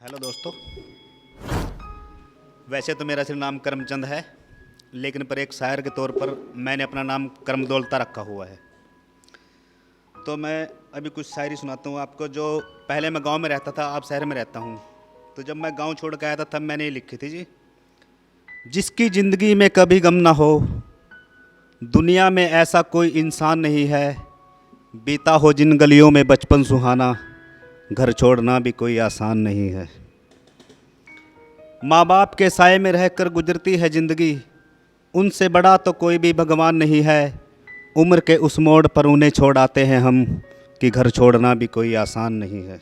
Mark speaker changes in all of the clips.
Speaker 1: Hello दोस्तों। वैसे तो मेरा सिर्फ नाम करमचंद है, लेकिन पर एक शायर के तौर पर मैंने अपना नाम करमदौलता रखा हुआ है। तो मैं अभी कुछ शायरी सुनाता हूँ आपको। जो पहले मैं गांव में रहता था, अब शहर में रहता हूँ। तो जब मैं गांव छोड़ के आया था तब मैंने ये लिखी थी जी। जिसकी ज़िंदगी में कभी गम ना हो, दुनिया में ऐसा कोई इंसान नहीं है। बीता हो जिन गलियों में बचपन सुहाना, घर छोड़ना भी कोई आसान नहीं है। माँ बाप के साए में रहकर गुजरती है ज़िंदगी, उनसे बड़ा तो कोई भी भगवान नहीं है। उम्र के उस मोड़ पर उन्हें छोड़ आते हैं हम, कि घर छोड़ना भी कोई आसान नहीं है।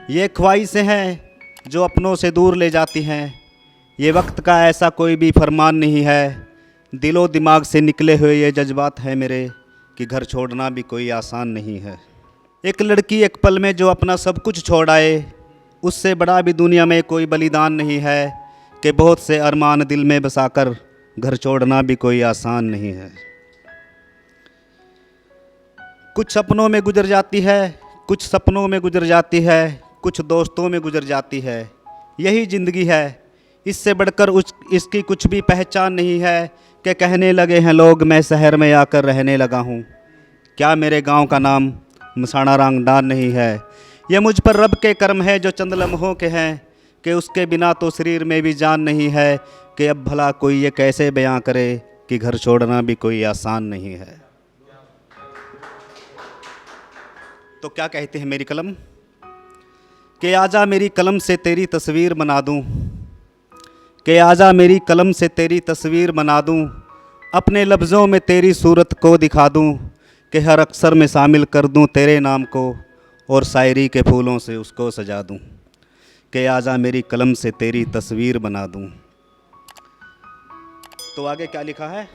Speaker 1: ये ख्वाहिशें हैं जो अपनों से दूर ले जाती हैं। ये वक्त का ऐसा कोई भी फरमान नहीं है। दिलो दिमाग से निकले हुए ये जज्बात हैं मेरे, कि घर छोड़ना भी कोई आसान नहीं है। एक लड़की एक पल में जो अपना सब कुछ छोड़ आए, उससे बड़ा भी दुनिया में कोई बलिदान नहीं है। कि बहुत से अरमान दिल में बसाकर घर छोड़ना भी कोई आसान नहीं है। कुछ सपनों में गुजर जाती है, कुछ सपनों में गुजर जाती है, कुछ दोस्तों में गुजर जाती है। यही ज़िंदगी है, इससे बढ़कर इसकी कुछ भी पहचान नहीं है। कि कहने लगे हैं लोग मैं शहर में आकर रहने लगा हूँ। क्या मेरे गांव का नाम मसाणा रांगदार नहीं है। यह मुझ पर रब के कर्म है जो चंद लम्हों के हैं। कि उसके बिना तो शरीर में भी जान नहीं है। कि अब भला कोई ये कैसे बयां करे, कि घर छोड़ना भी कोई आसान नहीं है। तो क्या कहते हैं मेरी कलम, कि आजा मेरी कलम से तेरी तस्वीर बना दूं। कि आजा मेरी कलम से तेरी तस्वीर बना दूं, अपने लफ्ज़ों में तेरी सूरत को दिखा दूं। कि हर अक्षर में शामिल कर दूं तेरे नाम को, और शायरी के फूलों से उसको सजा दूं। कि आजा मेरी कलम से तेरी तस्वीर बना दूं। तो आगे क्या लिखा है,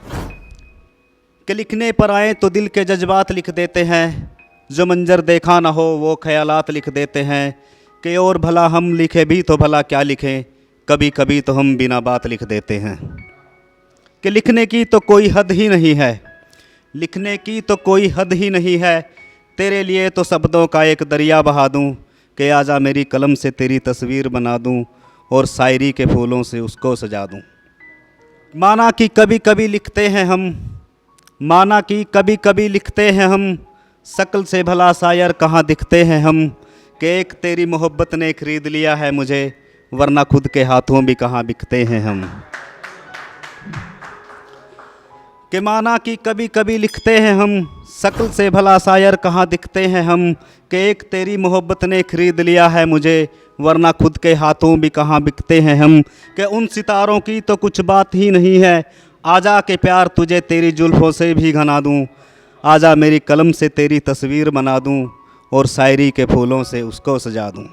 Speaker 1: कि लिखने पर आए तो दिल के जज्बात लिख देते हैं। जो मंजर देखा ना हो वो ख्यालात लिख देते हैं। कि और भला हम लिखे भी तो भला क्या लिखें, कभी कभी तो हम बिना बात लिख देते हैं। कि लिखने की तो कोई हद ही नहीं है, लिखने की तो कोई हद ही नहीं है। तेरे लिए तो शब्दों का एक दरिया बहा दूं। कि आजा मेरी कलम से तेरी तस्वीर बना दूं, और शायरी के फूलों से उसको सजा दूं। माना कि कभी कभी लिखते हैं हम, माना कि कभी कभी लिखते हैं हम, शक्ल से भला शायर कहाँ दिखते हैं हम। कि एक तेरी मोहब्बत ने खरीद लिया है मुझे, वरना खुद के हाथों भी कहाँ बिकते हैं हम। कि माना कि कभी कभी लिखते हैं हम, शक्ल से भला शायर कहाँ दिखते हैं हम। कि एक तेरी मोहब्बत ने खरीद लिया है मुझे, वरना खुद के हाथों भी कहाँ बिकते हैं हम। कि उन सितारों की तो कुछ बात ही नहीं है, आजा के प्यार तुझे तेरी जुल्फ़ों से भी घना दूँ। आजा मेरी कलम से तेरी तस्वीर बना दूँ, और शायरी के फूलों से उसको सजा दूँ।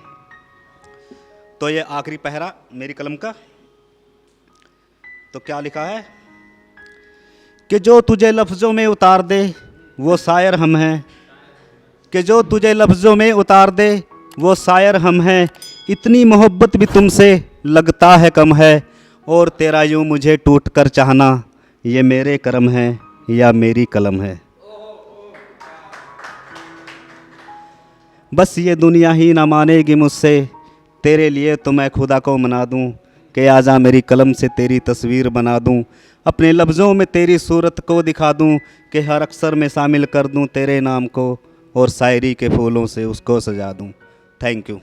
Speaker 1: तो ये आखिरी पहरा मेरी कलम का। तो क्या लिखा है, कि जो तुझे लफ्ज़ों में उतार दे वो शायर हम हैं। कि जो तुझे लफ्ज़ों में उतार दे वो शायर हम हैं। इतनी मोहब्बत भी तुमसे लगता है कम है, और तेरा यूँ मुझे टूट कर चाहना, ये मेरे करम है या मेरी कलम है। बस ये दुनिया ही ना मानेगी मुझसे, तेरे लिए तो मैं खुदा को मना दूँ। कि आजा मेरी कलम से तेरी तस्वीर बना दूँ, अपने लफ्ज़ों में तेरी सूरत को दिखा दूँ। कि हर अक्षर में शामिल कर दूँ तेरे नाम को, और शायरी के फूलों से उसको सजा दूँ। Thank you.